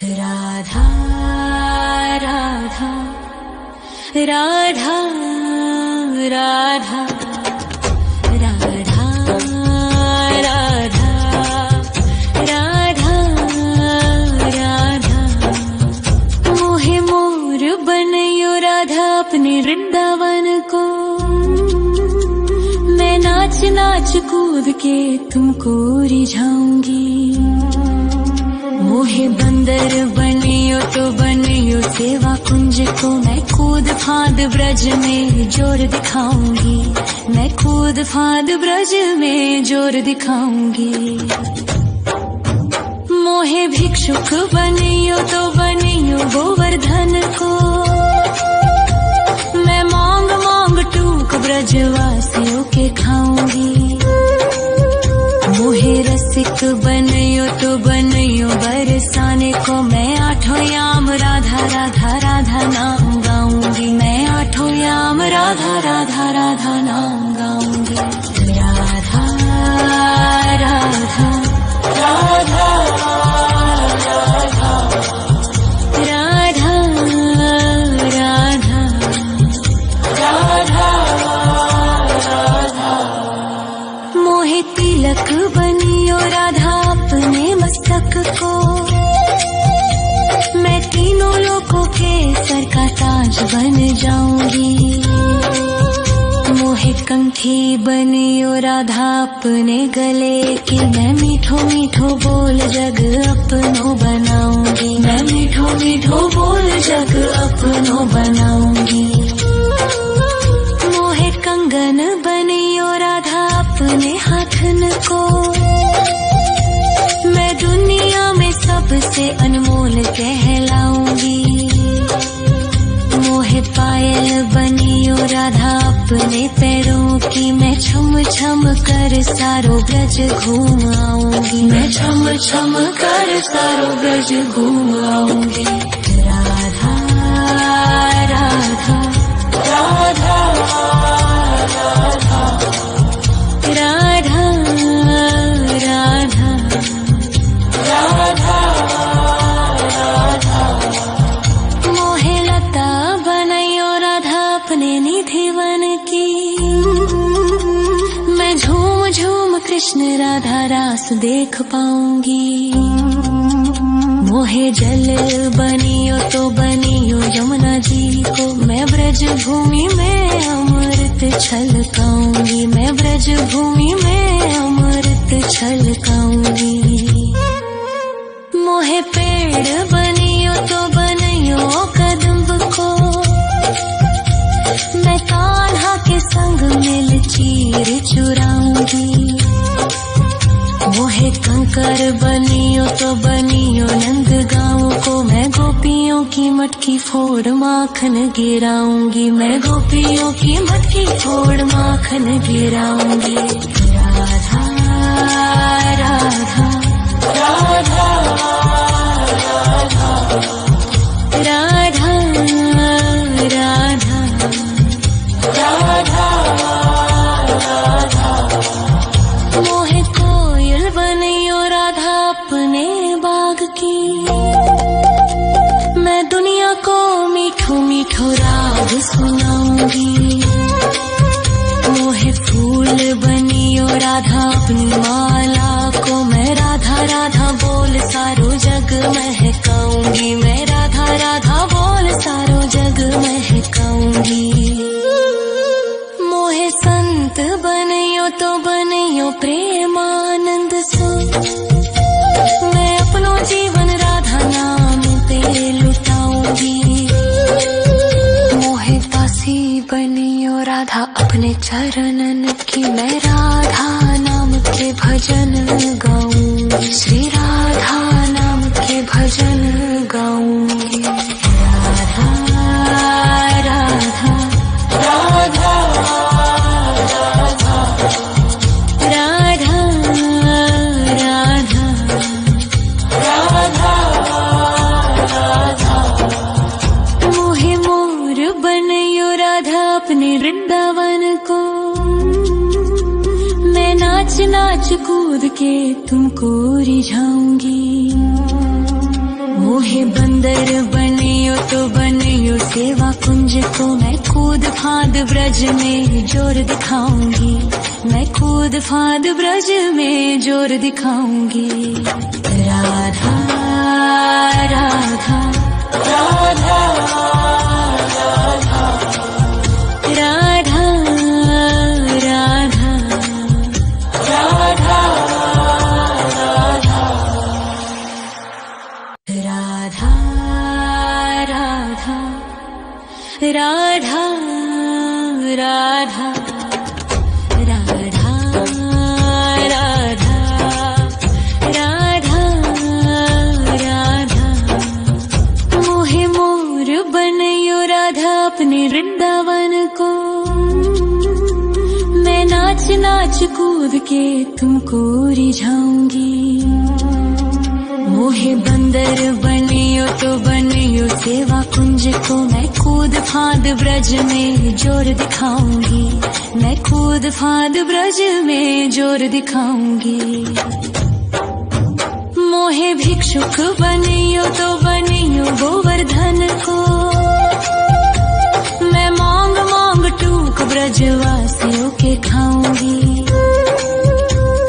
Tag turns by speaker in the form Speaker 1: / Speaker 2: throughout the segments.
Speaker 1: राधा राधा राधा राधा राधा राधा राधा राधा मोहे मोर बनयो राधा अपने वृंदावन को। मैं नाच नाच कूद के तुमको रिझाऊंगी। मोहे बंदर बनियो तो बनियो सेवा कुंज को। मैं कूद फांद ब्रज में जोर दिखाऊंगी। मैं कूद फांद ब्रज में जोर दिखाऊंगी। मोहे भिक्षुक बनियो तो बनियो गोवर्धन को। मैं मांग मांग टूक ब्रजवासियों के खाऊंगी। मोहे रसिक बनियो तो बनियो बरसाने को। मैं आठों याम राधा राधा राधा नाम गाऊंगी। मैं आठों याम राधा राधा राधा नाम गाऊंगी। राधा राधा राधा राधा राधा राधा राधा मोहे तिलक बनियो राधा अपने मस्तक को। मैं तीनों लोगों के सर का ताज बन जाऊंगी। मोहे कंठी बनियो राधा अपने गले की। मैं मीठो मीठो बोल जग अपनो बनाऊंगी। मैं मीठो मीठो बोल जग अपनो बनाऊंगी। मोहे कंगन बनियो राधा अपने हाथन को। मैं दुनिया में सबसे अनमोल कहलाऊंगी। मोहे पायल बनियो राधा अपने पैरों की। मैं छम छम कर सारो ब्रज घूम आऊंगी। मैं छम छम कर सारो ब्रज घूम आऊंगी। राधा राधा राधा राधा राधा राधा राधा राधा मोहे लता बनायो राधा अपने निधि वन की। मैं झूम झूम कृष्ण राधा रास देख पाऊंगी। मोहे जल बनियो तो बनियो यमुना जी को। मैं ब्रज भूमि में अमृत छलकाऊंगी। मैं ब्रज भूमि में अमृत छलकाऊंगी। मोहे पेड़ बनियो तो बनियो कदम्ब को। मैं कान्हा के संग मिल चीर चुराऊंगी। मोहे कंकर बनियो तो बनियो नंद गाँव को। मैं गोपियों की मटकी फोड़ माखन गिराऊंगी। मैं गोपियों की मटकी फोड़ माखन गिराऊंगी। राधा राधा राधा राधा राधा राधा राधा मोहे कोयल बनियो राधा अपने बाग की। मैं दुनिया को मीठो मीठो राग सुनाऊंगी। मोहे फूल बनियो राधा अपनी माला को। मैं राधा राधा बोल सारो जग महकाऊंगी। मैं राधा राधा बोल सारो जग महकाऊंगी। मोहे संत बनियो तो बनियो प्रेमानंद सो। मैं अपनो जीवन राधा नाम पे लुटाऊंगी। मोहे दासी बनियो राधा अपने चरणन की। मैं राधा नाम के भजन गाऊंगी। श्री राधा नाम के भजन गाऊंगी। राधा राधा राधा राधा राधा राधा राधा राधा मोहे मोर बनयो राधा अपने वृंदावन को। मैं नाच नाच कूद के तुमको रिझाऊंगी। मोहे बंदर बनियो तो बनियो सेवा कुंज को, मैं कूद फांद ब्रज में जोर दिखाऊंगी, मैं कूद फांद ब्रज में जोर दिखाऊंगी। राधा राधा राधा राधा राधा राधा राधा राधा राधा राधा राधा राधा मोहे मोर बनयो राधा अपने वृंदावन को, मैं नाच नाच कूद के तुमको रिझाऊंगी। मोहे बंदर बनियो तो बनियो सेवा कुंज को, मैं कूद फांद ब्रज में जोर दिखाऊंगी, मैं कूद फांद ब्रज में जोर दिखाऊंगी। मोहे भिक्षुक बनियो तो बनियो गोवर्धन को, मैं मांग मांग टूक ब्रजवासियों के खाऊंगी।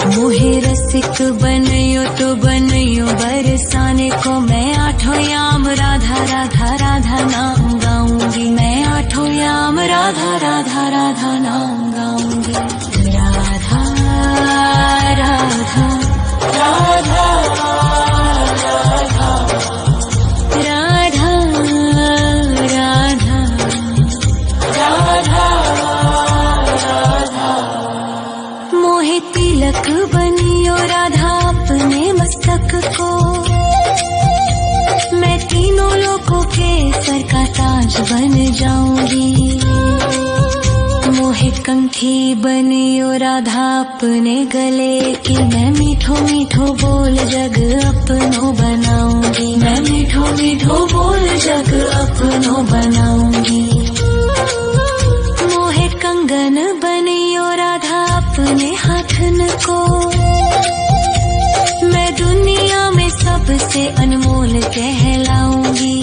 Speaker 1: मोहे रसिक बनयो तो बनयो बरसाने को, मैं आठों याम राधा राधा राधा नाम गाऊंगी, मैं आठों याम राधा राधा राधा नाम गाऊंगी। राधा राधा राधा राधा राधा राधा राधा मोहे तिलक बनियो राधा अपने मस्तक को, मैं तीनों लोगों के सर का ताज बन जाऊंगी। मोहे कंठी बनियो राधा अपने गले की, मैं मीठो मीठो बोल जग अपनो बनाऊंगी, मैं मीठो मीठो बोल जग अपनो बनाऊंगी। मोहे कंगन बनियो राधा अपने हाथन को, मैं दुनिया में सबसे अनमोल कहलाऊंगी।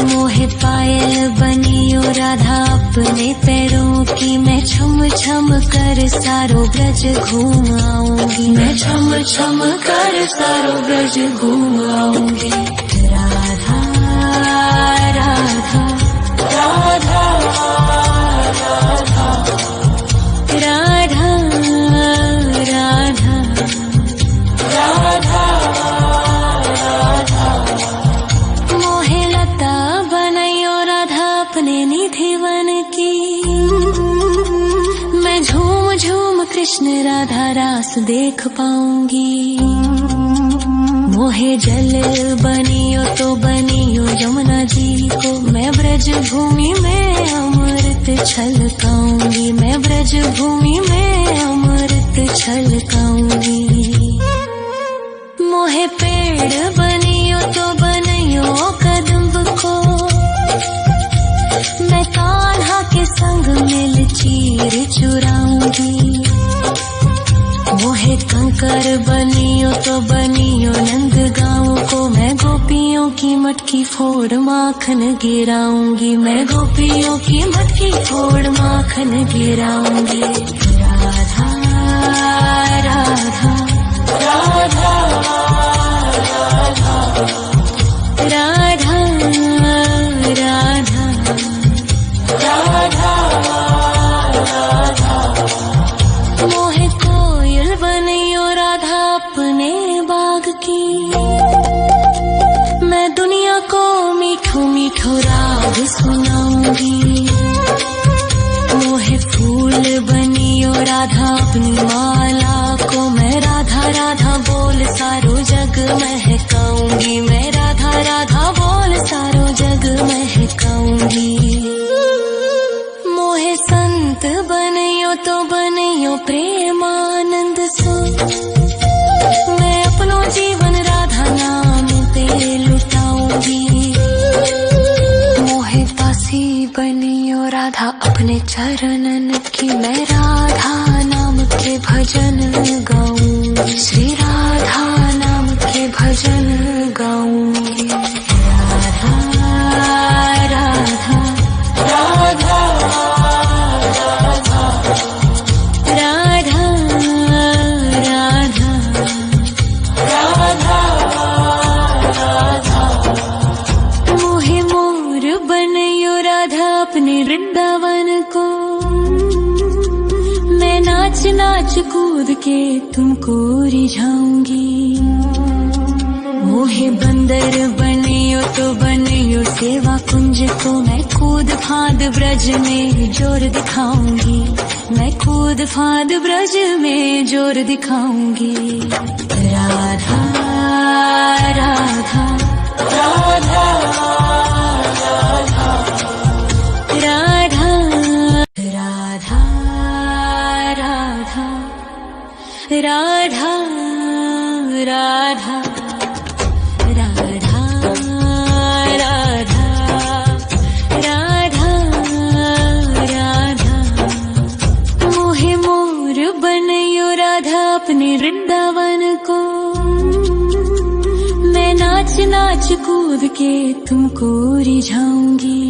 Speaker 1: मोहे पायल बनियो राधा अपने पैरों की, मैं छम छम कर सारो ब्रज घूम आऊंगी, मैं छम छम कर सारो ब्रज घूम आऊंगी। राधा राधा राधा राधा राधा राधा राधा मोहे लता बनयो राधा अपने निधि वन की, मैं झूम झूम कृष्ण राधा रास देख पाऊंगी। मोहे जल बनियो तो बनियो यमुना जी को, मैं ब्रज भूमि में अमृत छलकाऊंगी, मैं ब्रज भूमि में अमृत छलकाऊंगी। मोहे पेड़ बनियो तो बनियो कदम्ब को, मैं कान्हा के संग मिल चीर चुराऊंगी। मोहे कंकर बनियो तो बनियो नंद गाँव को, मैं गोपियों की मटकी फोड़ माखन गिराऊंगी, मैं गोपियों की मटकी फोड़ माखन गिराऊंगी। राधा राधा राधा राधा राधा राधा राधा मोहे कोयल बनियो राधा अपने बाग की, मैं दुनिया को मीठो मीठो राग सुनाऊंगी। मोहे फूल बनियो राधा अपनी माला को, मैं राधा राधा बोल सारो जग महकाऊंगी, मैं राधा राधा बोल सारो जग महकाऊंगी। मोहे संत बनियो तो बनियो प्रेमानंद सो, मैं अपनो जीवन राधा नाम पे लुटाऊंगी। मोहे दासी बनियो राधा अपने चरणन की, मैं राधा नाम के भजन गाऊं, श्री राधा नाम के भजन गाऊं। नाच कूद के तुमको रिझाऊंगी। मोहे बंदर बनियो तो बनियो सेवा कुंज को, मैं कूद फांद ब्रज में जोर दिखाऊंगी। मैं कूद फांद ब्रज में जोर दिखाऊंगी। राधा राधा राधा राधा राधा राधा राधा राधा राधा राधा राधा राधा। मोहे मोर बनयो राधा अपने वृंदावन को, मैं नाच नाच कूद के तुमको रिझाऊंगी।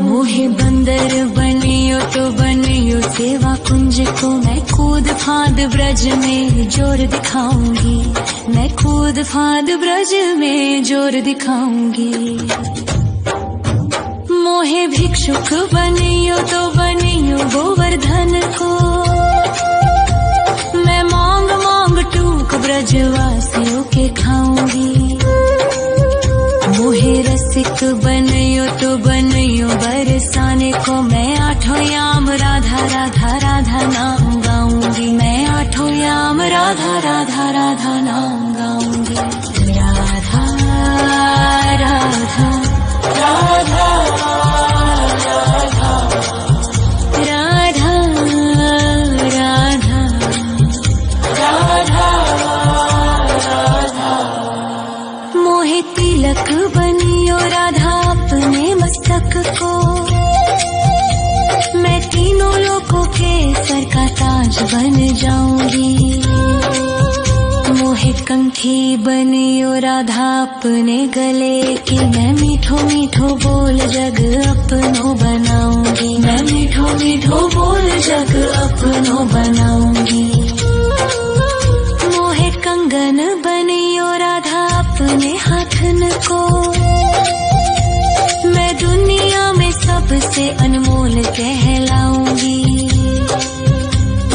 Speaker 1: मोहे बंदर बनियो तो बनियो सेवा कुंज को, मैं कूद फांद ब्रज में जोर दिखाऊंगी। मैं कूद फांद ब्रज में जोर दिखाऊंगी। मोहे भिक्षुक बनियो तो बनियो गोवर्धन को, मैं मांग मांग टूक ब्रजवासियों के खाऊंगी। मोहे रसिक बनियो तो बनियो बरसाने को, मैं आठों याम राधा राधा राधा नाम गाऊंगी। मैं आठों याम राधा राधा राधा नाम गाऊंगी। राधा राधा राधा राधा राधा राधा राधा। मोहे तिलक बनियो राधा अपने मस्तक को, मैं तीनों लोगों के सर का ताज बन जाऊंगी। मोहे कंठी बनियो राधा अपने गले की, मैं मीठो मीठो बोल जग अपनो बनाऊंगी। मैं मीठो मीठो बोल जग अपनो बनाऊंगी। मोहे कंगन बनियो राधा अपने हाथन को, मैं दुनिया में सबसे अनमोल कहलाऊंगी।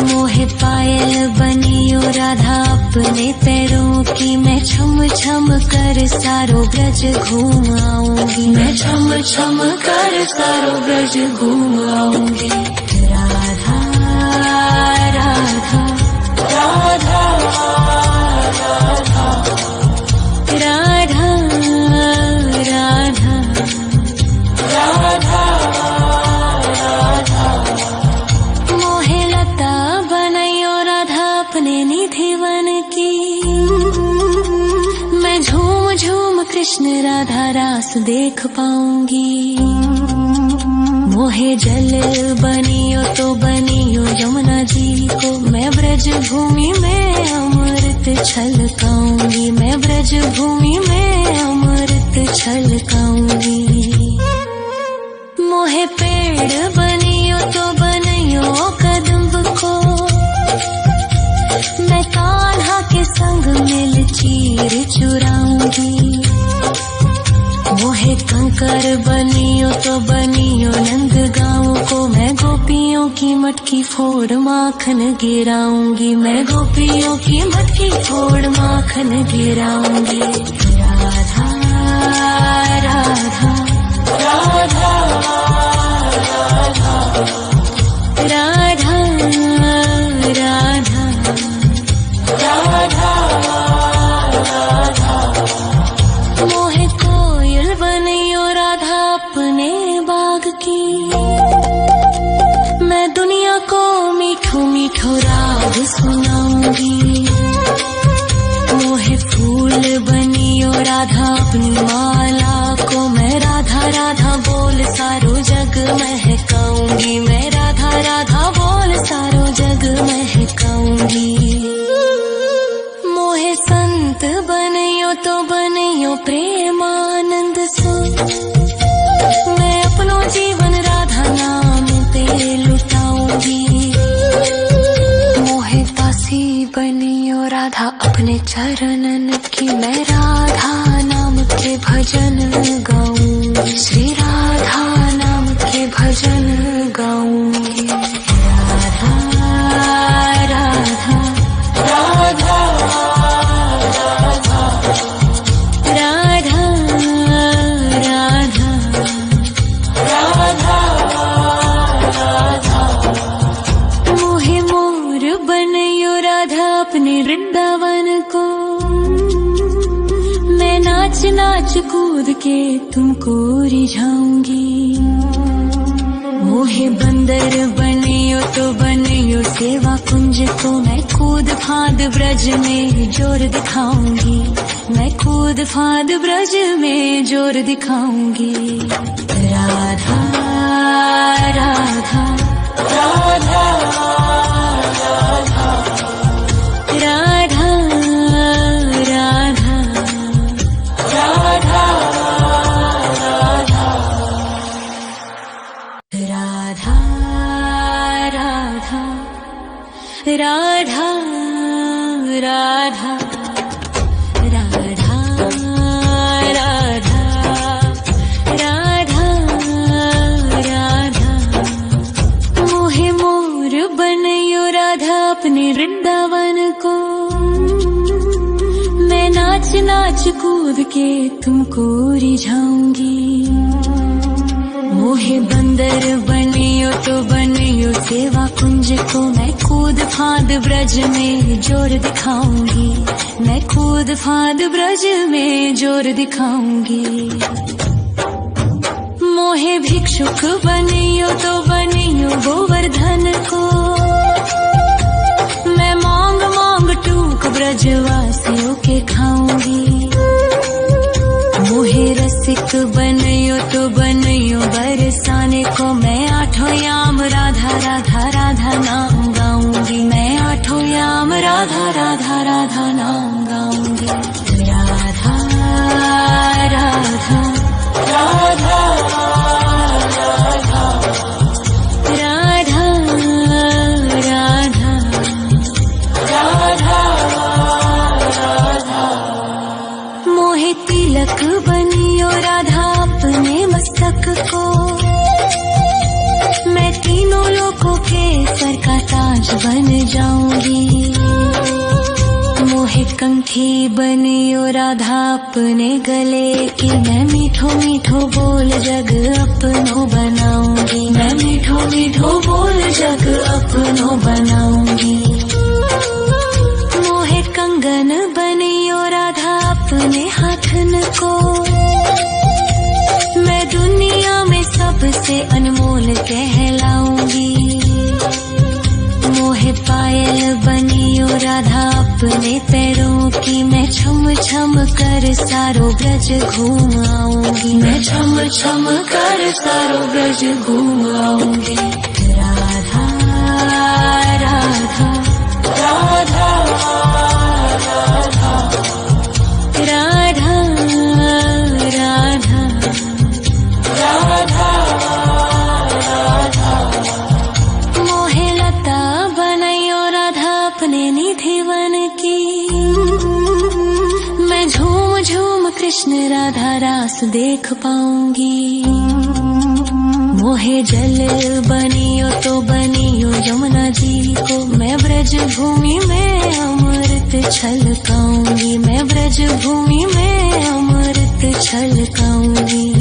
Speaker 1: मोहे पायल बनियो राधा अपने पैरों की, मैं छम छम कर सारो ब्रज घूम आऊंगी। मैं छम छम कर सारो ब्रज घूम आऊंगी। राधा राधा राधा राधा राधा राधा राधा। मोहे लता बनयो राधा अपने निधि वन की, मैं झूम झूम कृष्ण राधा रास देख पाऊंगी। मोहे जल बनियो तो बनियो यमुना जी को, मैं ब्रज भूमि में अमृत छलकाऊंगी। मैं ब्रज भूमि में अमृत छलकाऊंगी। मोहे पेड़ बनियो तो बनियो कदम्ब को, मैं कान्हा के संग मिल चीर चुराऊंगी। मोहे कंकर बनियो तो बनियो नंद गाँव को, मैं गोपियों की मटकी फोड़ माखन गिराऊंगी। मैं गोपियों की मटकी फोड़ माखन गिराऊंगी। राधा राधा राधा राधा राधा राधा राधा। मोहे कोयल बनियो राधा अपने बाग की, मैं दुनिया को मीठो मीठो राग सुनाऊंगी। मोहे फूल बनियो राधा अपनी माला को, मैं राधा राधा बोल सारो जग महकाऊंगी। मैं राधा राधा बोल सारो जग महकाऊंगी। मोहे संत बनियो तो बनियो प्रेमानंद सो, मैं अपनो जीवन राधा नाम पे लुटाऊंगी। मोहे दासी बनियो राधा अपने चरणन की, मैं राधा नाम के भजन गाऊंगी। श्री राधा नाम के भजन गाऊंगी। राधा नाच नाच कूद के तुमको रिझाऊंगी। मोहे बंदर बनियो तो बनियो सेवा कुंज को, मैं कूद फांद ब्रज में जोर दिखाऊंगी। मैं कूद फांद ब्रज में जोर दिखाऊंगी। राधा राधा राधा राधा राधा राधा राधा राधा राधा राधा राधा राधा राधा। मोहे मोर बनयो राधा अपने वृंदावन को, मैं नाच नाच कूद के तुमको रिझाऊंगी। मोहे बंदर बनियो तो बनियो सेवा कुंज को, मैं कूद फांद ब्रज में जोर दिखाऊंगी। मैं कूद फांद ब्रज में जोर दिखाऊंगी। मोहे भिक्षुक बनियो तो बनियो गोवर्धन को, मैं मांग मांग टूक ब्रजवासियों के खाऊंगी। मोहे रसिक बनियो तो बनियो बरसाने को, मैं आठों याम राधा राधा राधा नाम गाऊंगी। मैं आठों याम राधा राधा राधा नाम गाऊंगी। राधा राधा राधा राधा राधा राधा राधा। मोहे तिलक बनियो राधा अपने मस्तक को, मैं तीनों लोगों के सर का ताज बन जाऊंगी। मोहे कंठी बनियो राधा अपने गले की, मैं मीठो मीठो बोल जग अपनो बनाऊंगी। मैं मीठो मीठो बोल जग अपनो बनाऊंगी। मोहे कंगन बनियो राधा अपने हाथन को, मैं दुनिया में सबसे अनमोल कहलाऊंगी। मोहे पायल बनियो राधा अपने पैरों की, मैं छम छम कर सारो ब्रज घूम आऊंगी। मैं छम छम कर सारो ब्रज घूम आऊंगी। राधा राधा राधा राधा राधा राधा राधा राधा। मोहे लता बनयो राधा अपने निधिवन की, मैं झूम झूम कृष्ण राधा रास देख पाऊंगी। मोहे जल बनियो तो बनियो यमुना जी को, मैं ब्रज भूमि में अमृत छलकाऊंगी। मैं ब्रज भूमि में अमृत छलकाऊंगी।